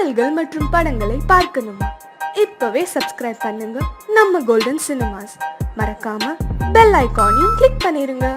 பாடல்கள் மற்றும் படங்களை பார்க்கணுமா? இப்பவே சப்ஸ்கிரைப் பண்ணுங்க நம்ம கோல்டன் சினிமாஸ். மறக்காம பெல் ஐகானையும் கிளிக் பண்ணிருங்க.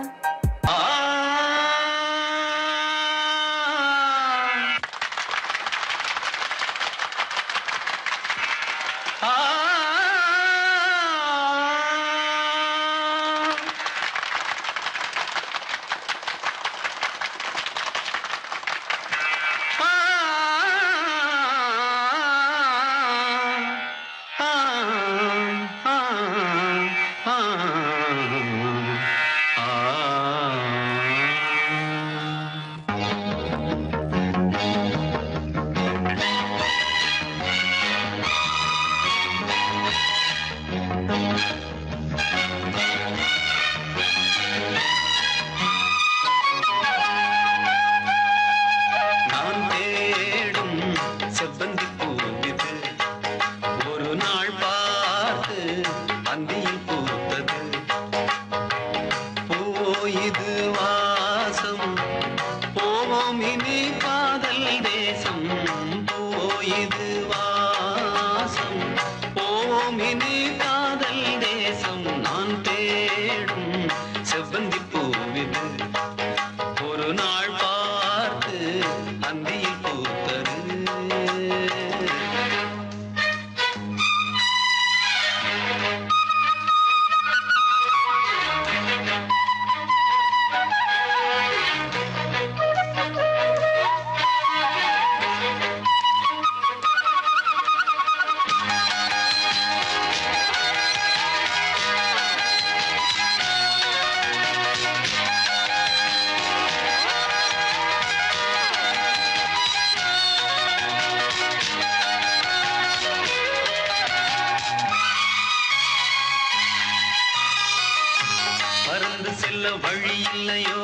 பறந்து செல்ல வழி இல்லையோ,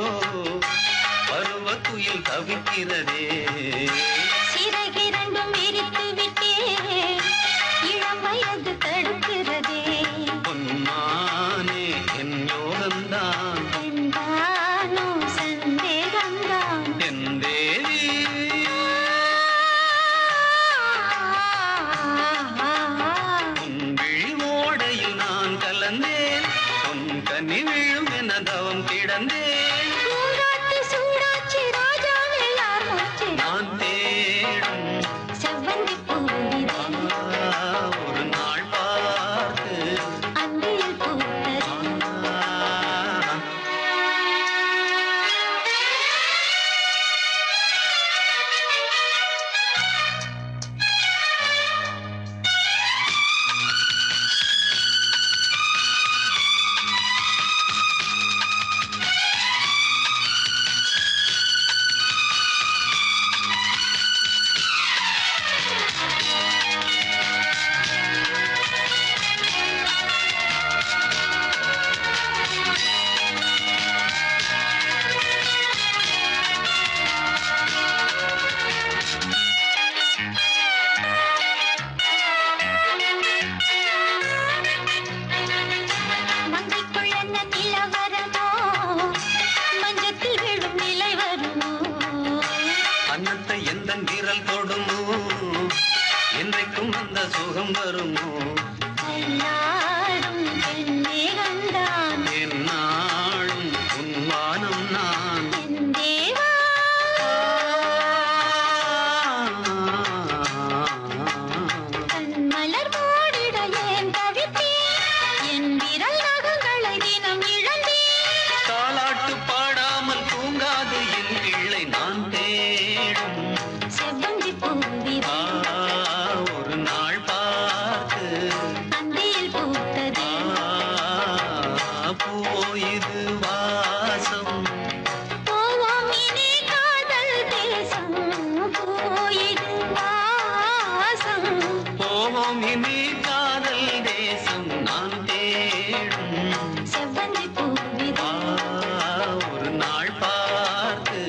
பருவத்துயில் தவிக்கிறதே. சிறகிரண்டும் விரித்து விட்டே, இளம் வயது தடுக்கிறதே. பொன்மானே என் யோகந்தான், என்றானோ சந்தேகந்தான். என் தேவி உன் விழி ஓடையில் நான் கலந்தேன், உன் கனி விழும் என தவம் கிடந்தேன். சூடாச்சி ராஜாவே யார் மூச்சு, நான் தேடும் செவ்வந்தி பூவிதே ஒரு நாள் பார்த்து அந்தியில் பூத்தது. அன்னத்தை எந்த நிரல் தொடுமோ, என்றைக்கும் அந்த சுகம் வருமோ. என்னாலும் உன்வானம் நான் தாலாட்டு பாடாமல் தூங்காது என் பிள்ளை. நான் தேடும் ஒரு நாள் பார்த்து பூவோ இது வாசம். போவோம் இனி காதல் தேசம். நான் தேடும் ஒரு நாள் பார்த்து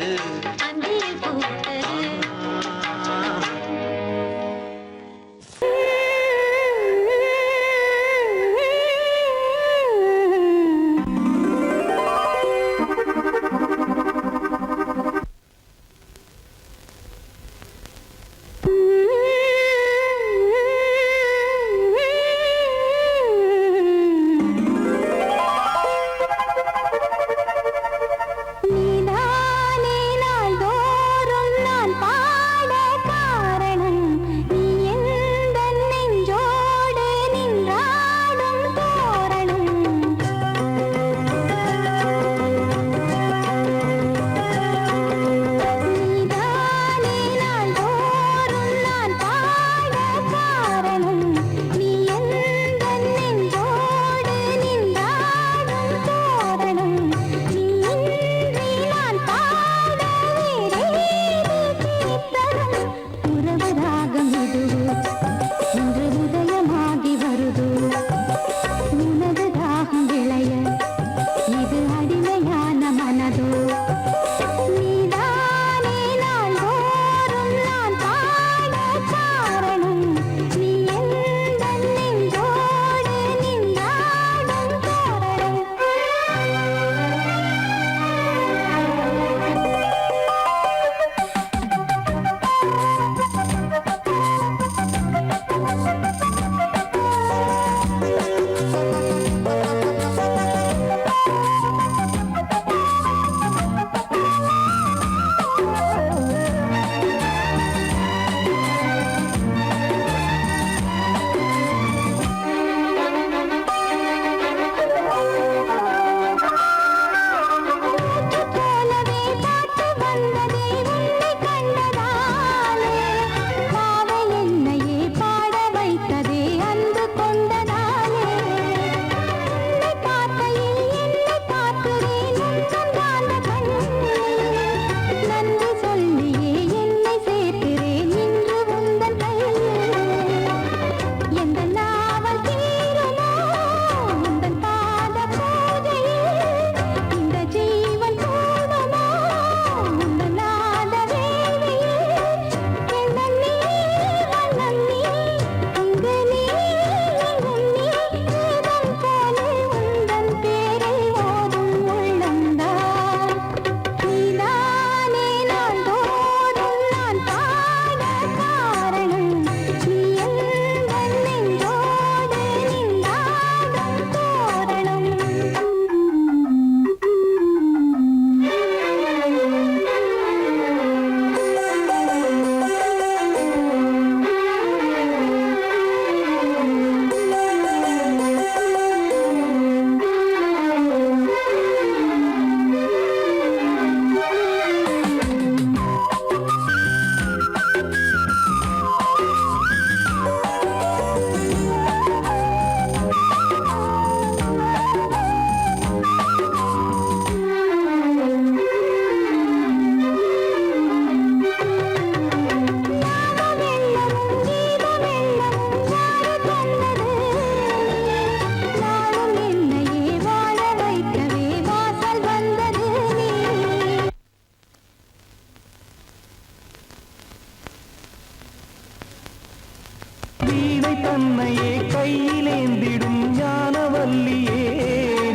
தன்னையே கையிலேந்திடும் ஞானவல்லியே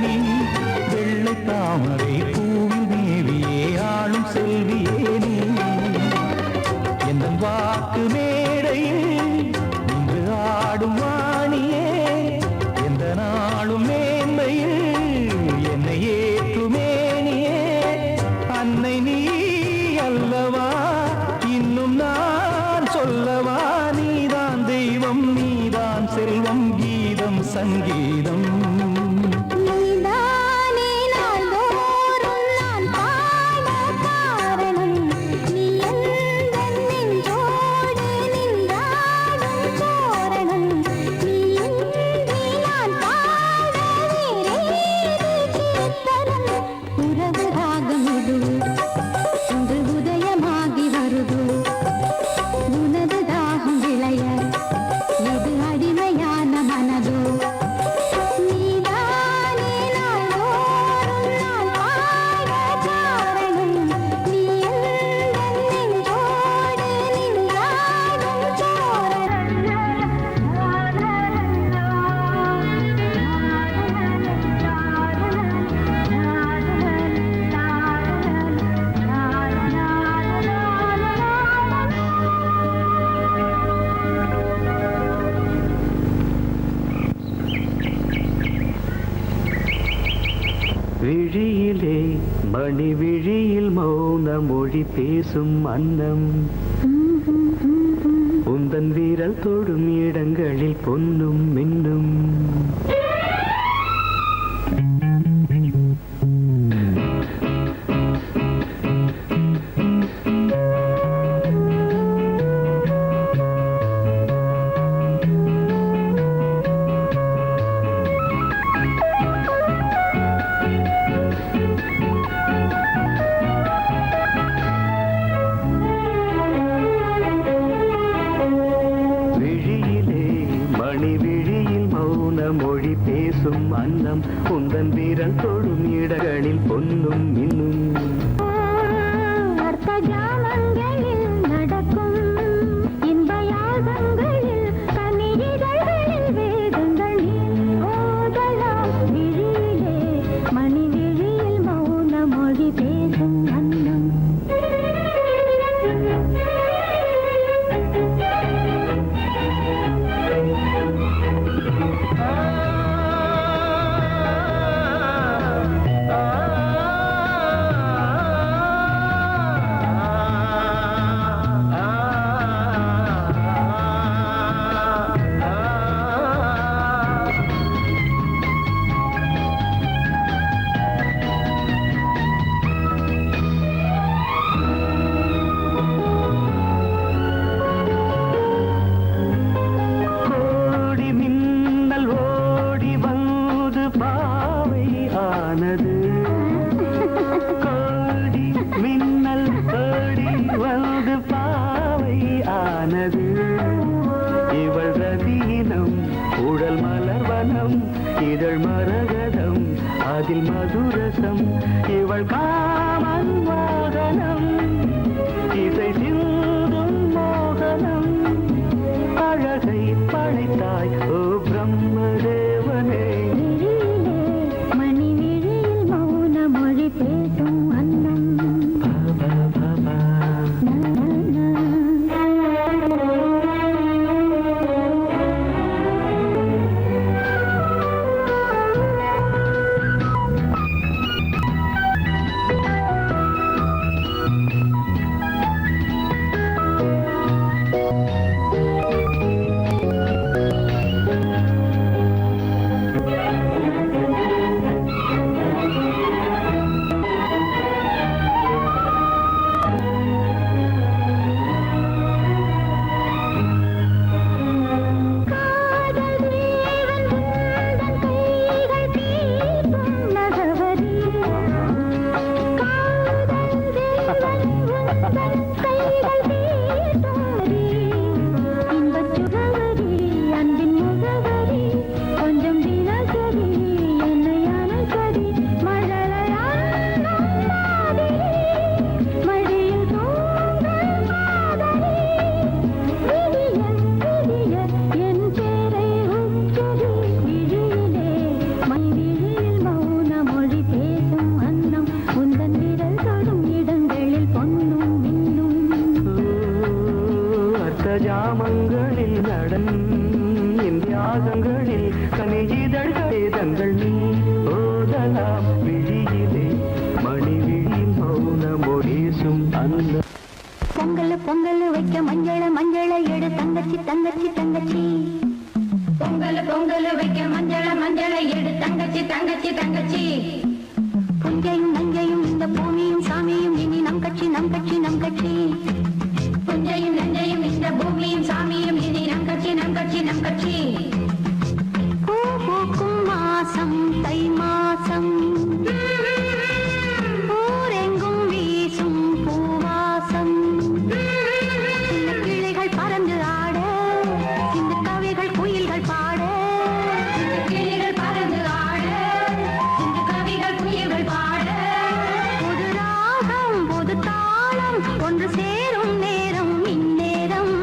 நீ வெள்ளை தாமரை பூவில் மேவியே ஆளும் செல்வியே நீ எந்த வாக்கு மேடையில் நின்று ஆடும் வாணியே எந்த நாளும் மேன்மையில் என்னை ஏற்றுமேனியே அன்னை நீ அல்லவா இன்னும் நான் சொல்லவா நீதான் தெய்வம் நீதான் செல்வம் கீதம் சங்கீதம் நீதானே நாள்தோறும் நான் பாட காரணம் நீ எந்தன் நெஞ்சோடு நின்றாடும் தோரணம் நீ இன்றி நான் பாட வேறேது கீர்த்தனம் உறவு ராகம் இது இன்று உதயமாகி வருது உனது தாகம் விளைய இது அடிமையான மனதோ நீதானே நாள்தோறும் நான் பாட காரணம் நீ எந்தன் நெஞ்சோடு நின்றாடும் விழியிலே மணி விழியில் மௌன மொழி பேசும் அன்னம் உந்தன் வீரல் தொடும் இடங்களில் பொன்னும் மின்னும் விழியிலே மணி விழியில் மௌன மொழி பேசும் அன்னம் உந்தன் வீரல் தொடும் இடங்களில் பொன்னும் மின்னும் அர்த்த ஜாமங்களில் நடக்கும் இன்ப யாகங்களில் கனியிதழ்களில் வேதங்கள் நீ ஓதலாம் விழியிலே மணி விழியில் மௌன மொழி பேசும் அன்னம் கோடி மின்னல் ஓடி வந்து பாவை ஆனது கோடி மின்னல் ஓடி வந்து பாவை ஆனது இவள் ரதீனம் உடல் மலர்வனம் இதழ் மரகதம் அதில் மதுரசம் இவள் காமன் வாகனம் இசை சிந்தும் மோகனம் அழகை படைத்தாய் ஓ பிரம்மதேவனே விழியிலே மணி விழியில் மௌன மொழி பேசும் அன்னம் பாபா பாபா யாகங்களில் நடன் என் யாகங்களில் கனியிதழ்கள் வேதங்கள் நீ ஓதலாம் விழியிலே மணி விழியில் மௌனமொழிசும் அந்த பொங்கல் பொங்கல் வைக்க மஞ்சள மஞ்சள எடு தங்கச்சி தங்கச்சி தங்கச்சி பொங்கல் பொங்கல் வைக்க மஞ்சள மஞ்சள எடு தங்கச்சி தங்கச்சி தங்கச்சி புஞ்சையும் நஞ்சையும் இந்த பூமியும் சாமியும் இனி நம் கட்சி நம் கட்சி நம் கட்சி புஞ்சையும் நஞ்சையும் இந்த பூமியும் சாமியும் இனி நம் கட்சி நம் கட்சி நம் கட்சி பூ பூக்கும் மாசம் தை மாசம் ஊரெங்கும் வீசும் பூவாசம் சின்ன கிளிகள் பறந்து ஆட இந்த கவிகள் குயில்கள் பாட சின்ன கிளிகள் பறந்து ஆட இந்த கவிகள் குயில்கள் பாட புது ராகம் புது தாளம் ஒன்று சேரும் நேரம் இந்நேரம்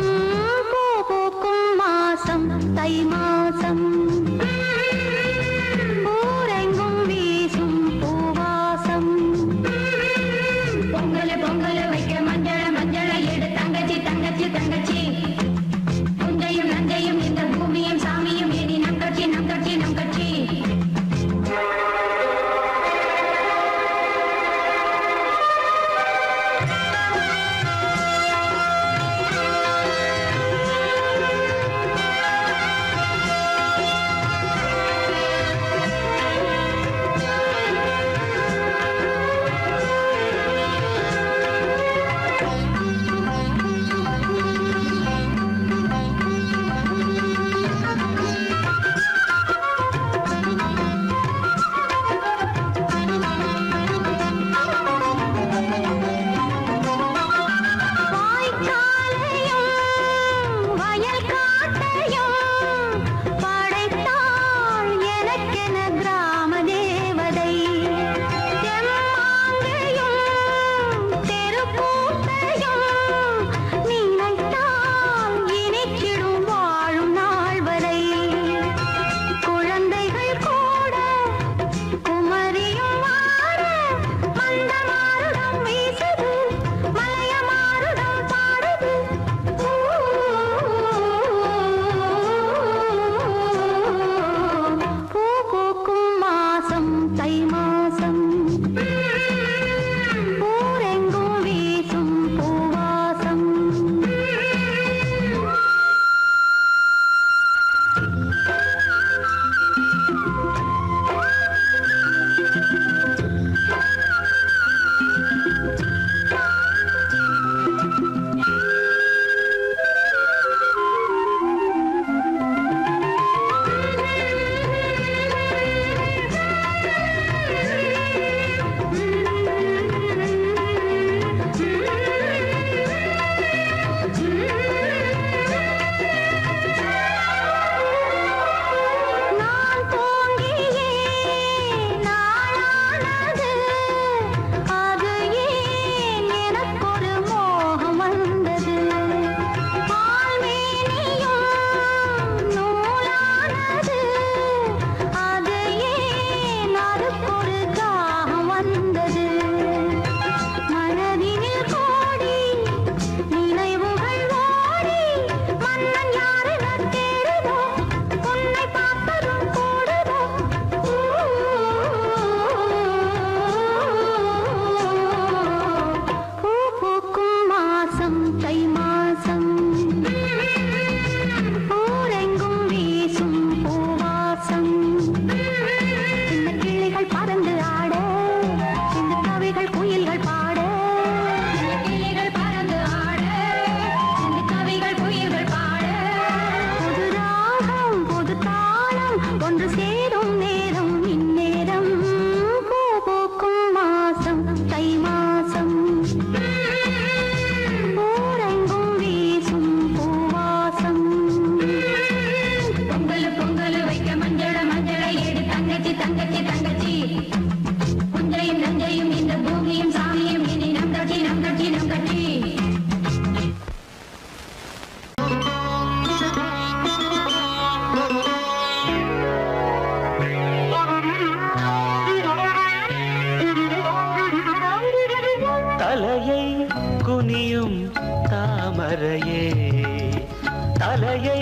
தலையை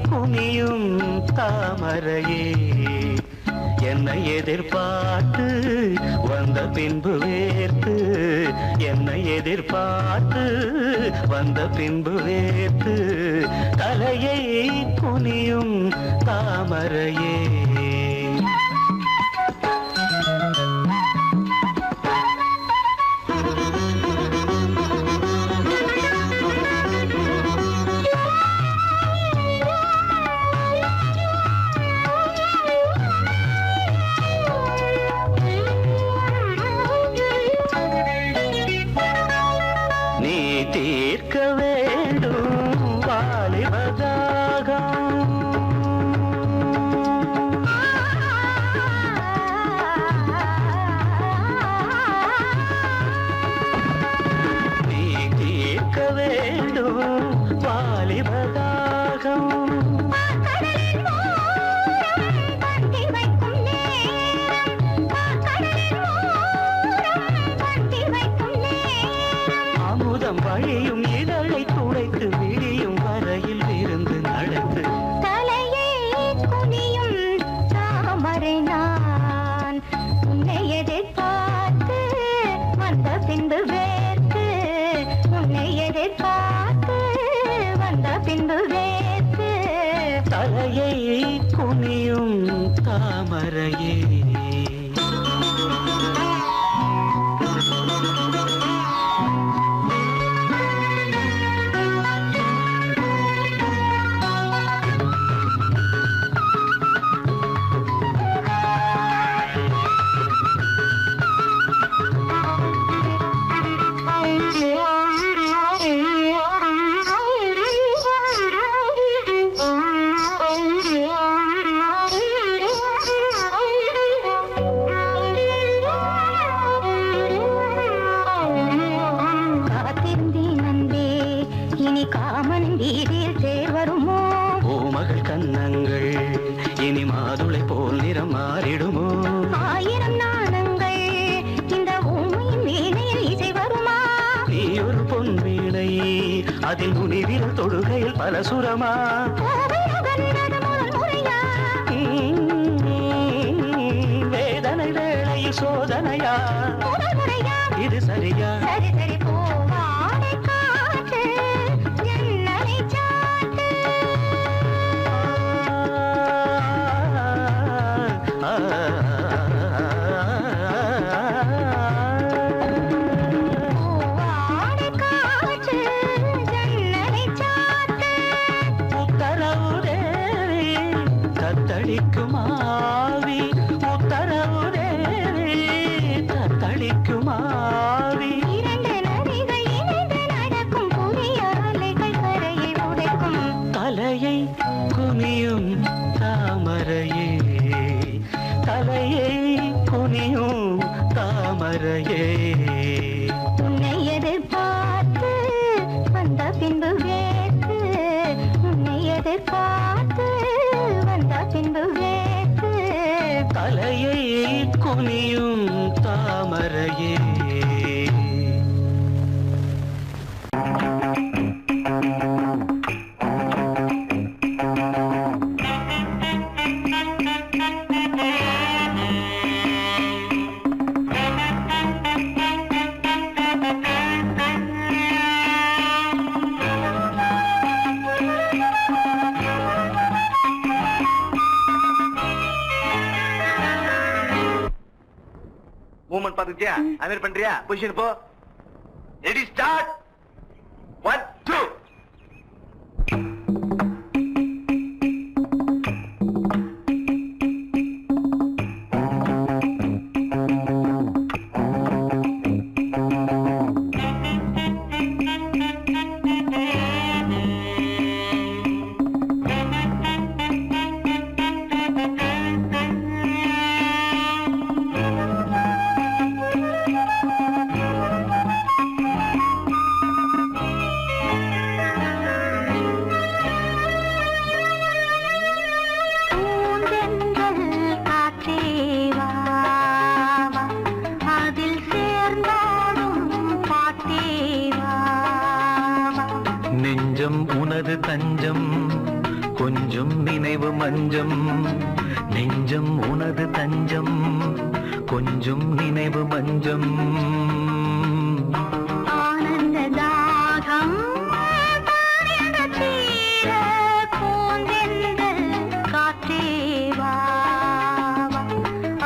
குனியும் தாமரையே என்னை எதிர்பார்த்து வந்த பின்பு வேர்த்து என்னை எதிர்பார்த்து வந்த பின்பு வேர்த்து தலையை குனியும் தாமரையே தீர்க்க வேண்டும் வாலிபதாகம் நீ தீர்க்க வேண்டும் வாலிபதாகம் வழியும் இதழை துடைத்து விழியும் வரையில் இருந்து நடத்து தலையை குனியும் தாமரை நான் உன்னை எதிர்பார்த்து வந்த பின்பு வேர்த்து உன்னை எதிர்பார்த்து வந்த பின்பு வேர்த்து தலையை குனியும் தாமரையே கண்ணங்கள் இனி மாதுளை போல் நிறம் மாறிடுமோ ஆயிரம் நாணங்கள் இந்த பூமியின் வீணையில் இசை வருமா நீ ஒரு பொன் வீணை அதில் நுனி விரல் தொடுகையில் பல சுரமா வேதனை வேளையில் சோதனையா இது சரியா சரி சரி போவாடை காற்று ஜன்னலை சாத்து தத்தளிக்குமாவி உத்தரவு தேவி தத்தளிக்குமாவி இரண்டு நதிகள் இணைந்து நடக்கும் புதிய அலைகள் கரையை உடைக்கும் தலையை குனியும் தாமரையே தலையை குனியும் தாமரையே உன்னை எதிர்பார்த்து வந்த பின்பு வேர்த்து உன்னை எதிர்பார்த்து வந்த பின்பு வேர்த்து தலையை குனியும் தாமரையே மூவ்மெண்ட் பாத்துக்கிட்டியா அமீர் பண்றியா பொசிஷன் போ ரெடி ஸ்டார்ட் 1 2 கொஞ்சம் நினைவு மஞ்சம் நெஞ்சம் உனது தஞ்சம் கொஞ்சம் நினைவு மஞ்சம் ஆனந்த தாகம் தீர பூந்தென்றல் காற்றே வா வா.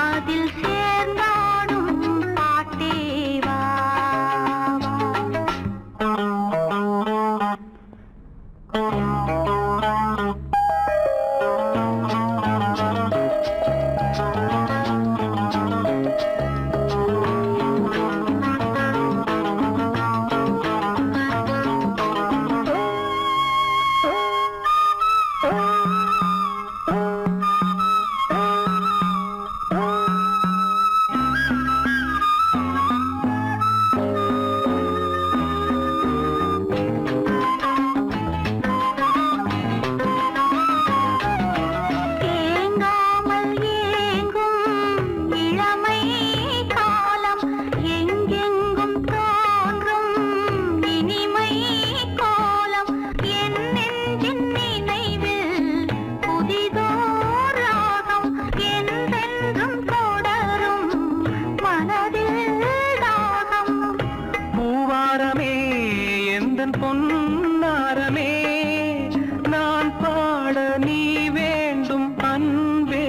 அதில் சேர்ந்தாடும் பாட்டே வா வா. தேங்காமல் ஏங்கும் இளமை காலம் எங்கெங்கும் தோன்றும் இனிமை கோலம் என் நெஞ்சின் நினைவில் புதிதோர் ராகம் என்றென்றும் தொடரும் மனதில் தாகம். பூவாரமே எந்தன் பொன்னாரமே நான் பாட நீ வேண்டும் அன்பே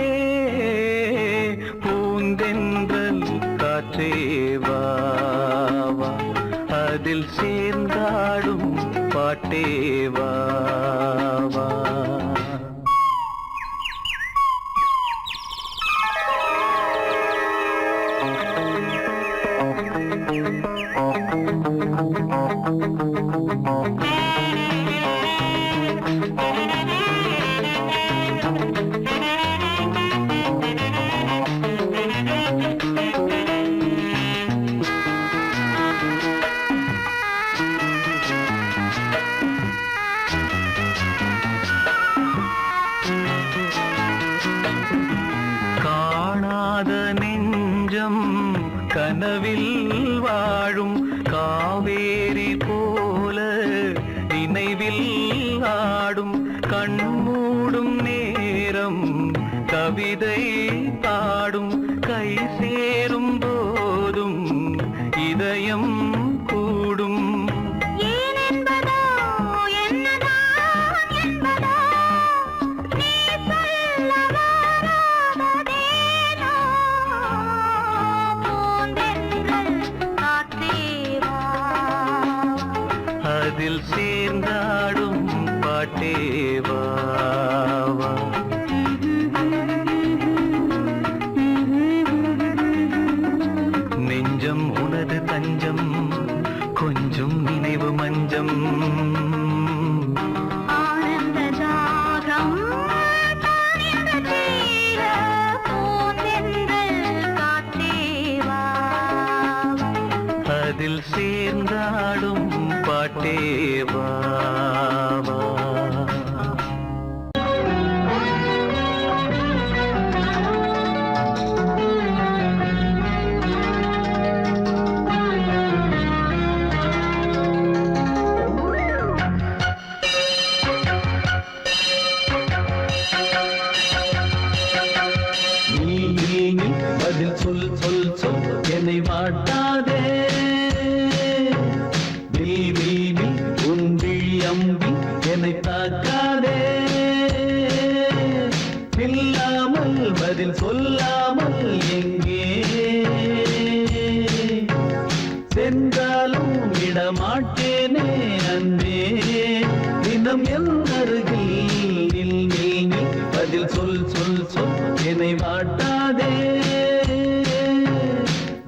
பூந்தென்றல் காற்றே வா வா. அதில் சேர்ந்தாடும் பாட்டே வா வா. காணாத நெஞ்சம் கனவில் வாழும் காவேரி போல நினைவில் ஆடும் கண்மூடும் நேரம் கவிதை பாடும் கை சேரும் போதும் இதயம் கூடும். ஏன் என்பதோ என்னதான் என்பதோ நீ சொல்ல வராததேனோ பூந்தென்றல் காற்றே வா. அதில் சேர்ந்தாடும் பாட்டே வா வா. நெஞ்சம் உனது தஞ்சம் கொஞ்சம் நினைவு மஞ்சம் ஆனந்த தாகம் தீர பூந்தென்றல் காற்றே வா வா. அதில் சேர்ந்தாடும் பாட்டே வா வா. நீ பதில் சொல் சொல் சொல் என்னை வாட்டாதே நீ உன் விழி அம்பி என்னை தாக்காதே இல்லாமல் பதில் சொல்லாமல் எங்கே சென்றாலும் விடமாட்டேனே அன்பே தினம் என் அருகில் நில் நில் நில் பதில் சொல் சொல் சொல் என்னை வாட்டாதே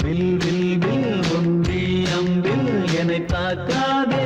வில் வில் வில் ஒன்றி அம்பில் என்னை தாக்காதே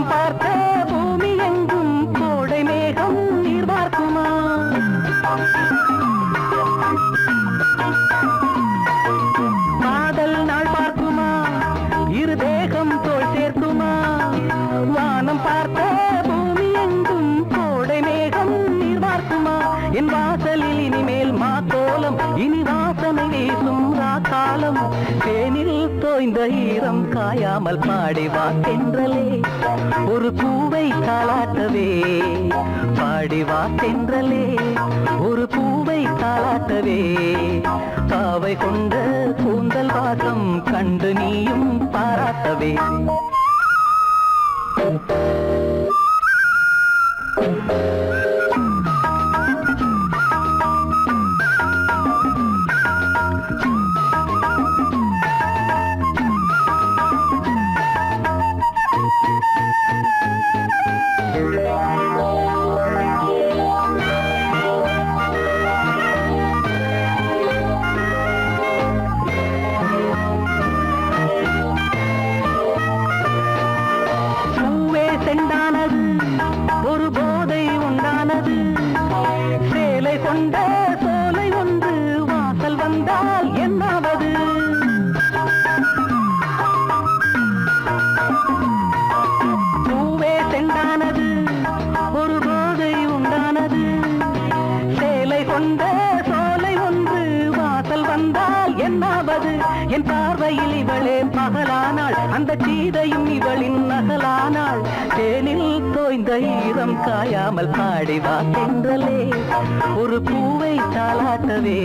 வானம் பார்த்த பூமி எங்கும் கோடை மேகம் நீர் பார்க்குமா? காதல் நாள் பார்க்குமா? இரு தேகம் தோள் சேர்க்குமா? வானம் பார்த்த பூமி எங்கும் கோடை மேகம் நீர் பார்க்குமா? என் வாசலில் இனிமேல் மாத்தோலம், இனி வாசனை வீசும் காலம். தேனில் தோய்ந்த ஈரம் காயாமல் பாடி வா தென்றலே, ஒரு பூவை தாளாட்டவே. பாடி வா தென்றலே, ஒரு பூவை தாளாட்டவே. பாவை கொண்ட கூந்தல் வாசம் கண்டு நீயும் பாராட்டவே. ஒரு போதை உண்டானது, சேலை கொண்ட சோலை ஒன்று வாசல் வந்தால் என்னாவது? பூவே செண்டானது, ஒரு போதை உண்டானது, சேலை கொண்ட சோலை ஒன்று வாசல் வந்தால் என்னாவது? என் பார்வையில் இவளே பகலானாள், அந்த சீதையும் இவளின் நகலானாள். தேனில் தோய்ந்த ஈரம் காயாமல் பாடி வா தென்றலே, ஒரு பூவை தாளாட்டவே.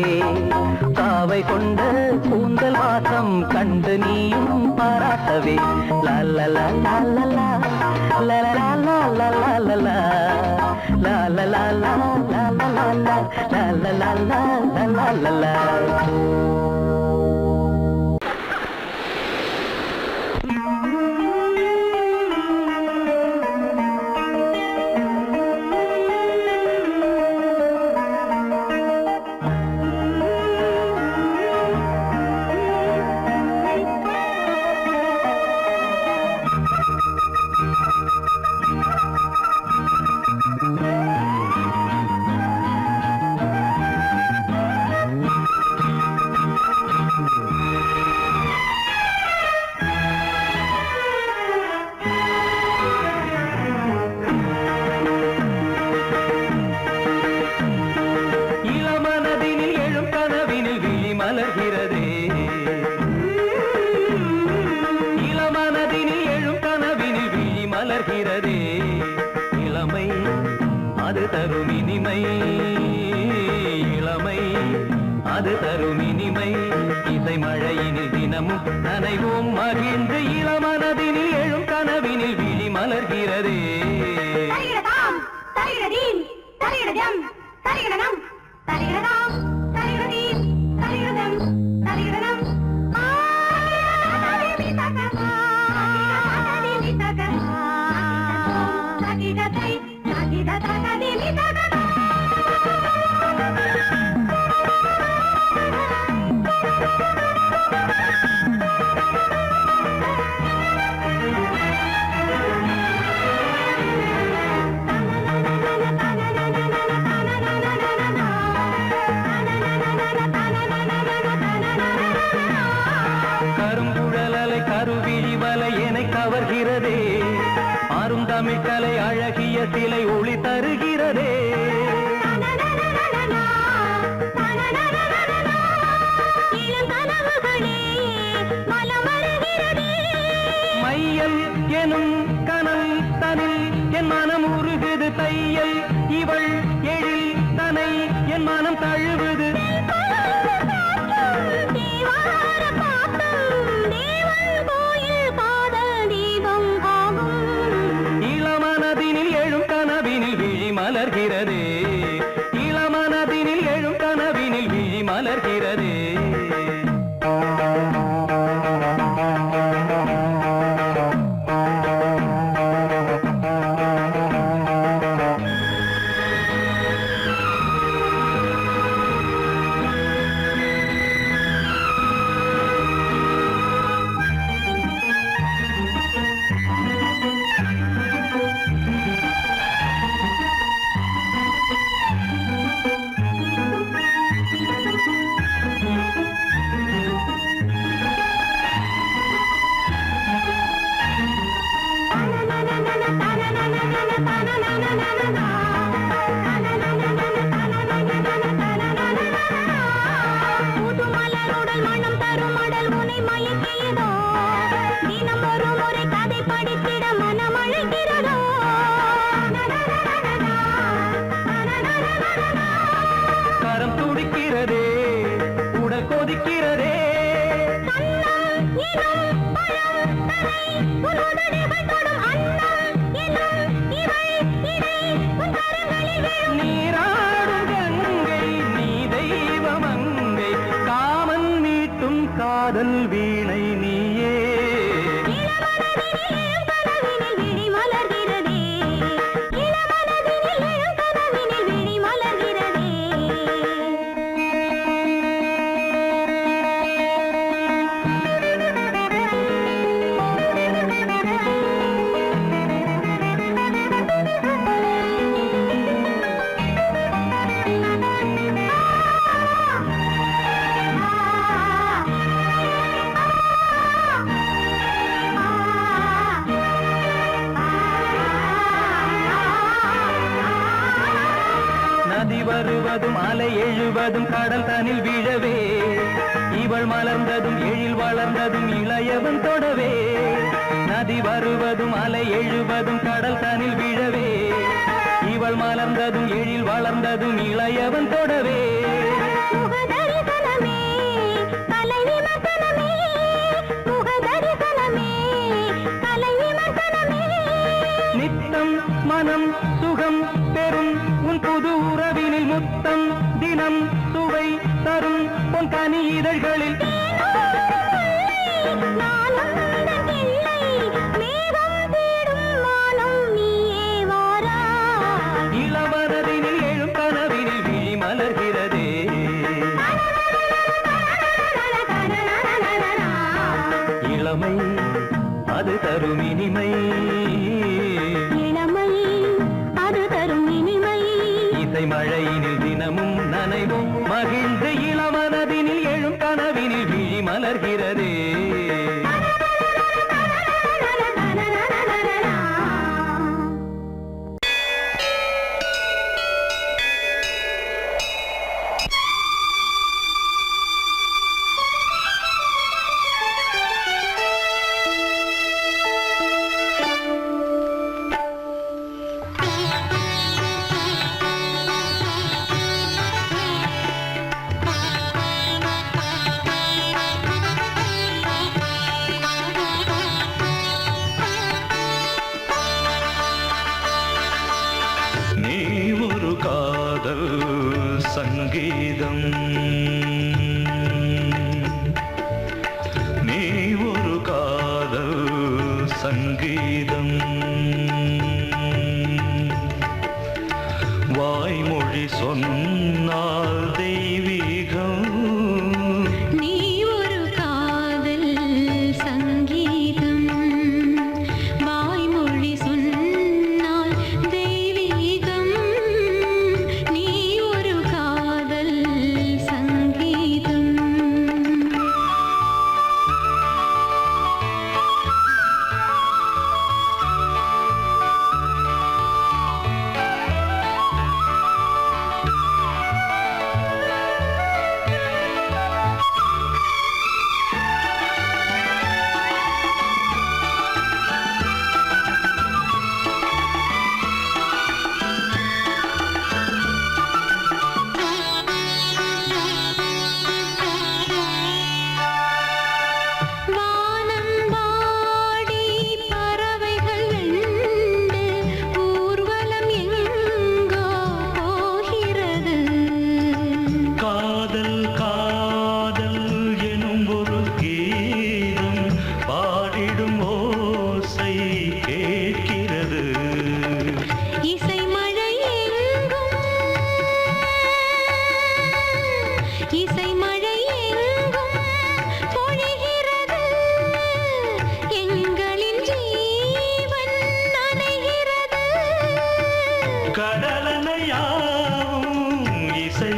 பாவை கொண்ட கூந்தல் வாசம் கண்டு நீயும் பாராட்டவே. லாலா லாலா லாலா லாலா லாலா லாலா லாலா லாலா லாலா. இளமை அது தரும் இனிமை, இளமை அது தரும் இனிமை. இசை மழையினில் தினமும் நனைவோம் மகிழ்ந்து, இளமனதினில் எழும் கனவினில் விழி மலர்கிறதே. கருங்குழலலை கருவிழி வலை என கவர்கிறதே, ஆறும் தமிழ்கலை அழகிய சிலை ஒளி தருகிறதே. மையல் எனும் கனல் தனில் என் மனம் உருகுது, தையல் இவள் எழில் தனை என் மனம் தழுவுது. இளமனதினில் எழும் கனவினில் விழி மலர்கிறதே, இளமனதினில் எழும் கனவினில் விழி மலர்கிறதே. புதுமலருடல் மனம் தரும் மடல் உனை மயக்கியதோ தினம் ஒரு முறை கதை படித்திட மனம் அழைக்கிறதோ கரம் துடிக்கிறதே உடல் கொதிக்கிறதே நீராடும் கங்கை நீ தெய்வமங்கை காமன் மீட்டும் காதல் வீணை நீயே நதி வருவதும் அலை எழுவதும் கடல் தனில் வீழவே இவள் மலர்ந்ததும் எழில் வளர்ந்ததும் இளையவன் தொடவே நதி வருவதும் அலை எழுவதும் கடல் தனில் வீழவே இவள் மலர்ந்ததும் எழில் வளர்ந்ததும் இளையவன் தொடவே நித்தம் மனம் சுகம் பெறும் உன் புது உறவினில் முத்தம் தினம் சுவை தரும் உன் கனி இதழ்களில் இளமனதினில் எழும் கனவினில் விழி மலர்கிறதே இளமை அது தரும் இனிமை இசை மழையினில் தினமும் நனைவும் மகிழ்ந்து இளமனதினில் எழும் கனவினில் விழி மலர்கிறதே சங்கீதம் நீ ஒரு காதல் சங்கீதம் வாய்மொழி சொன்னால் தெய்வீகம் நீ ஒரு காதல் சங்கீதம் வாய்மொழி சொன்னால் தெய்வீகம் நீ ஒரு காதல் சங்கீதம்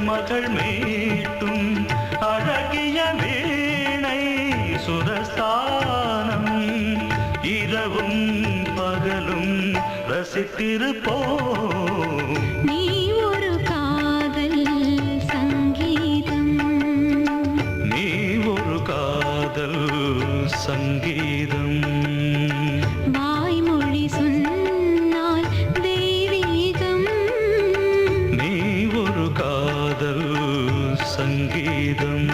மகள் மீட்டும் அழகிய வீணை சுரஸ்தானம் இரவும் பகலும் ரசித்திருப்போம். நீ ஒரு காதல் சங்கீதம், நீ ஒரு காதல் சங்கீதம். வாய்மொழி சொன்னால் தெய்வீகம், நீ ஒரு காதல் சங்கீதம்.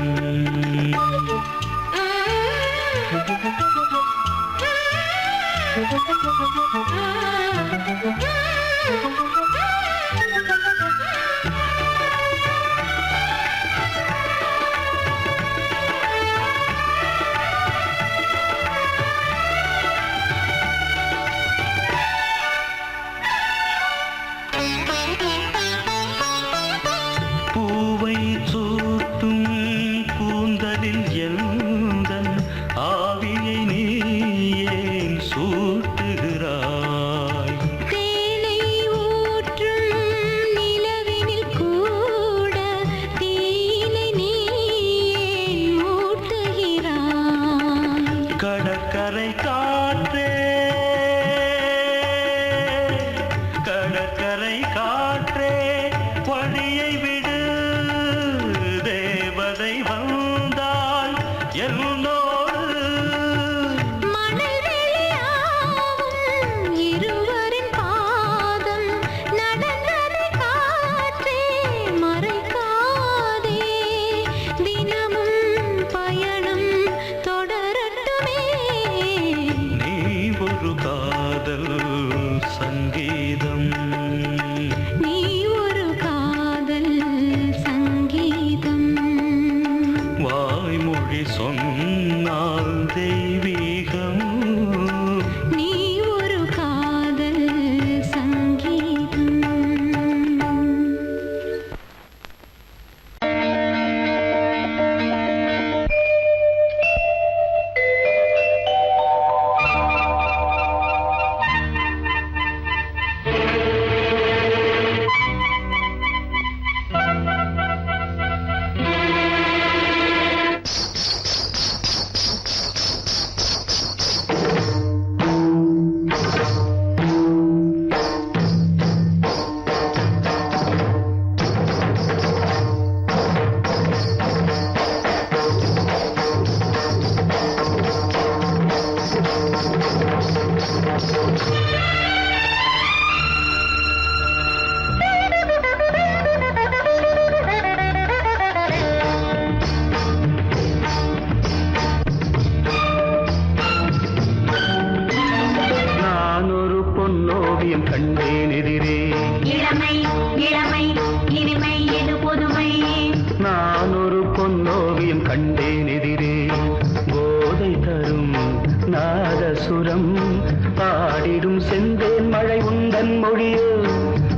பூவை சூட்டும் கூந்தலில் எந்தன் ஆவியை நீ ஏன் சூட்டுகிறாய்? தேனை ஊற்றும் நிலவினில் கூட தீனை நீ ஏன் மூட்டுகிறாய்? கடற்கரை காற்றே, கடற்கரை காற்றே வழியை விடு. தேவதை வந்தால் என்னோடு மணல் வெளியாகும் இருவரின் பாதம் நடந்ததை காற்றே மறைக்காதே. தினமும் பயணம் தொடரட்டுமே. நீ ஒரு காதல் சங்கீதம். நீ ஒரு காதல் சங்கீதம், வாய்மொழி சொன்னால் தெய்வீகம். நீ ஒரு காதல் சங்கீதம். நான் ஒரு பொன்னோவியம் கண்டேன் எதிரே. இளமை இளமை இனிமை எது புதுமை. நான் ஒரு பொன்னோவியம் கண்டேன் எதிரே. போதை தரும் நாதசுரம் பாடிடும் செந்தேன் மழை உந்தன் மொழியோ.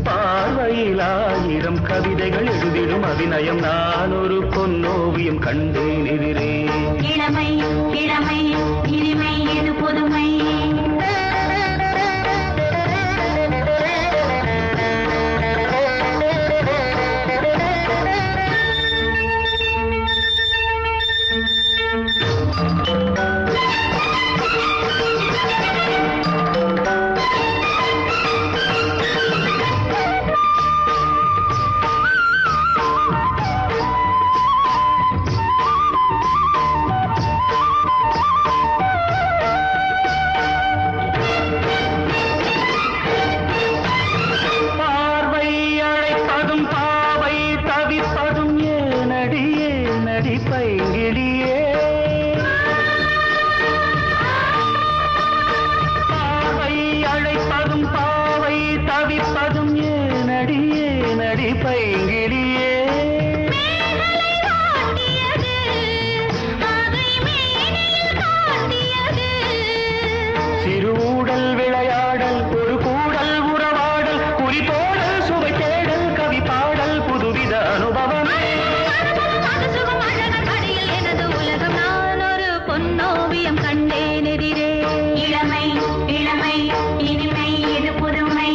பார்வையில் 1000 கவிதைகள் எழுதிடும் அபிநயம். நான் ஒரு பொன்னோவியம் கண்டேன் எதிரே. இளமை இளமை இனிமை எது புதுமை. பார்வை அழைப்பதும் பாவை தவிப்பதும் ஏனடியே நடிப்பைங்கிலியே. பார்வை அழைப்பதும் பாவை தவிப்பதும் ஏனடியே நடிப்பைங்கிலியே. சிறுடல் விளையாடல் ஒரு கூடல் உறவாடல் குறிப்போடல் சுவை தேடல் கவி பாடல் புதுவித அனுபவமே. எனது உலகம் நான் ஒரு பொன்னோவியம் கண்டேன் எதிரே. இளமை இளமை இனிமை எது புதுமை.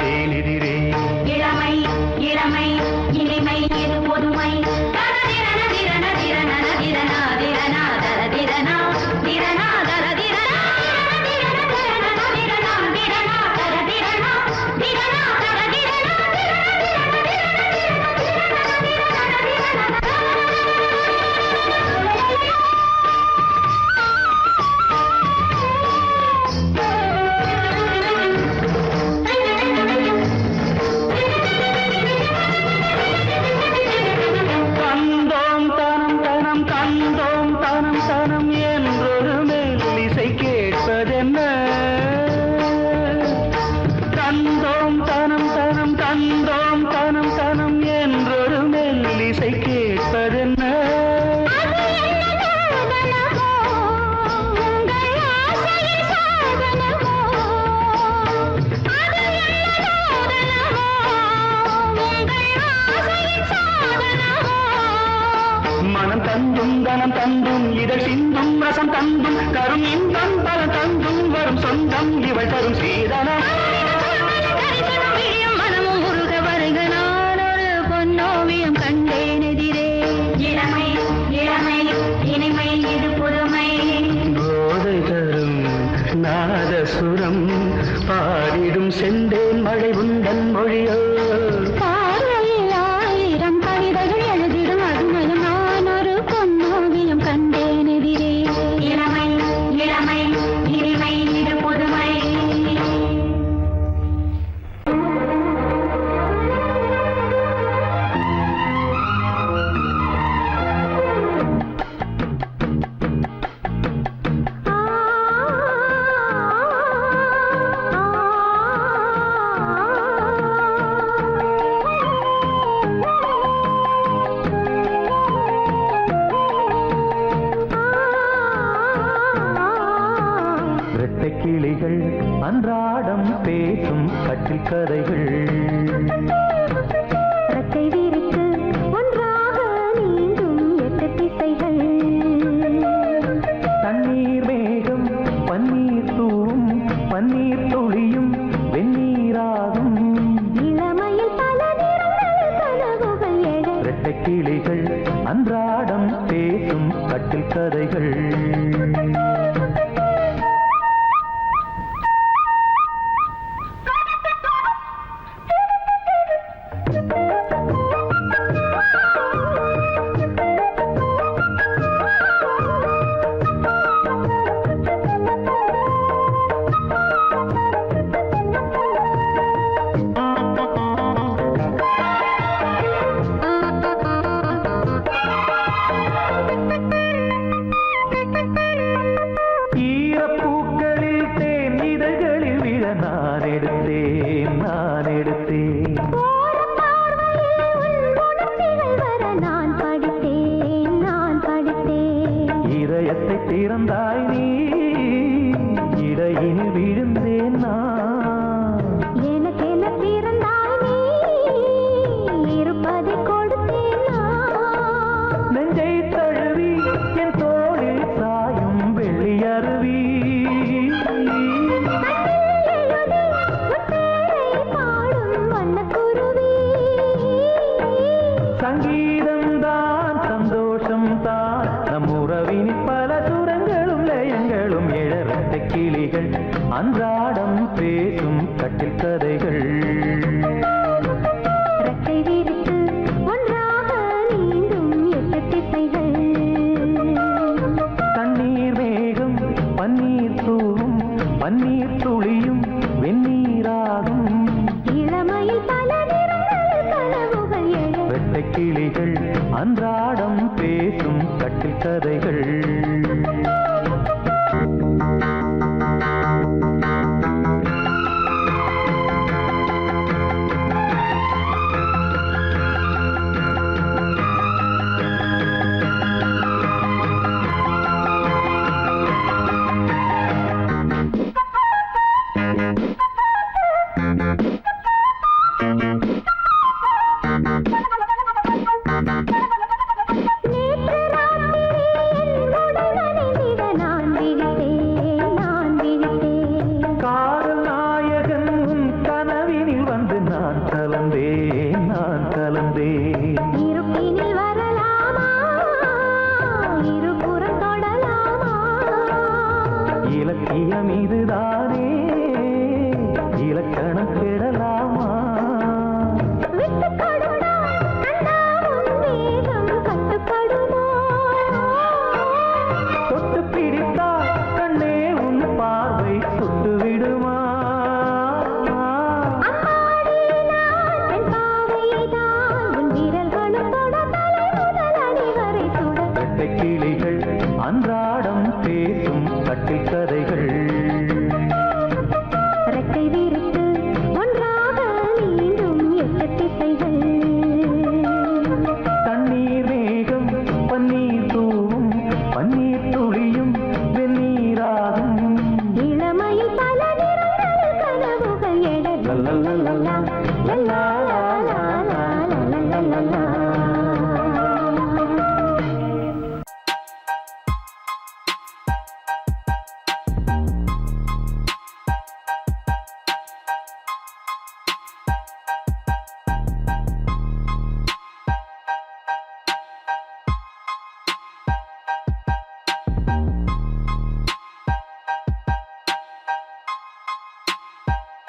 கண்டேன் எதிரே. இளமை இளமை இனிமை இது பொதுமை தரதிரன திரன திரன திரனா திரனா தரதிரனா திரனா தரதிரனா திரனா திரனா திரனா தரதிரனா திரனா தரதிரனா கந்தோம் தனம் தனம் கந்தோம் தனம் தனம் என்றொரு மெல்லிசை கேட்பதென்ன. கந்தோம் தனம் தனம் கந்தோம் தனம் தனம் என்றொரு மெல்லிசை கேட்பதென்ன. மனம் தந்தும் தனம் தந்தும் இதழ் சிந்தும் ரசம் தந்தும் கரும் இன்பம் பல தந்தும் வரும் சொந்தம் இவள் தரும் சீதனம். மனமும் முருக வருக நான் ஒரு பொன்னோவியம் கண்டேன் எதிரே. இளமை இளமை இனிமை இது புதுமை போதை தரும் நாதசுரம் பாடிடும் செந்தேன் மழை உந்தன் மொழியோ. பார்வையில் ஆயிரம் கவிதைகள் எழுதிடும் அதுமையும் நான் ஒரு பொன்னோவியம் கண்டேன் எதிரே. இளமை இளமை இனிமை இது புதுமை இரட்டை கிளிகள் அன்றாடம் பேசும் கட்டில் கதைகள். ரெக்கை விரித்து ஒன்றாக நீந்தும் எட்டு திசைகள். தண்ணீர் மேகம் பன்னீர் தூவும் பன்னீர் துளியும் வெந்நீராகும். இளமையில் பல நிறங்கள் கனவுகள் எழ இரட்டை கிளிகள் அன்றாடம் பேசும் கட்டில் கதைகள். ஈரப்பூக்களில் தேன் இதழ்களில் விழ நான் எடுத்தேன் நான் எடுத்தேன். நான் படித்தேன் நான் படித்தேன். இதயத்தை திறந்தாய் நீ இடையினில் விழுந்தேன் நான். எனக்கென பிறந்தாய் நீ இருப்பதை கொடுத்தேன் நான். நெஞ்சை தழுவி என் தோளில் சாயும் வெள்ளி அருவி. சங்கீதம் தான் சந்தோஷம் தான் நம் உறவினில் பல சுரங்களும் லயங்களும் எழறட்ட கிளிகள் அன்றாடம் பேசும் கட்டில் கதைகள். ரெக்கை விரித்து ஒன்றாக நீந்தும் எட்டு திசைகள். தண்ணீர் மேகம் பன்னீர் தூவும் பன்னீர் துளியும் வெந்நீராகும். இளமையில் பல நிறங்கள் கனவுகள் எழ இரட்டை கிளிகள் அன்றாடம் பேசும் கட்டில் கதைகள். லல்லா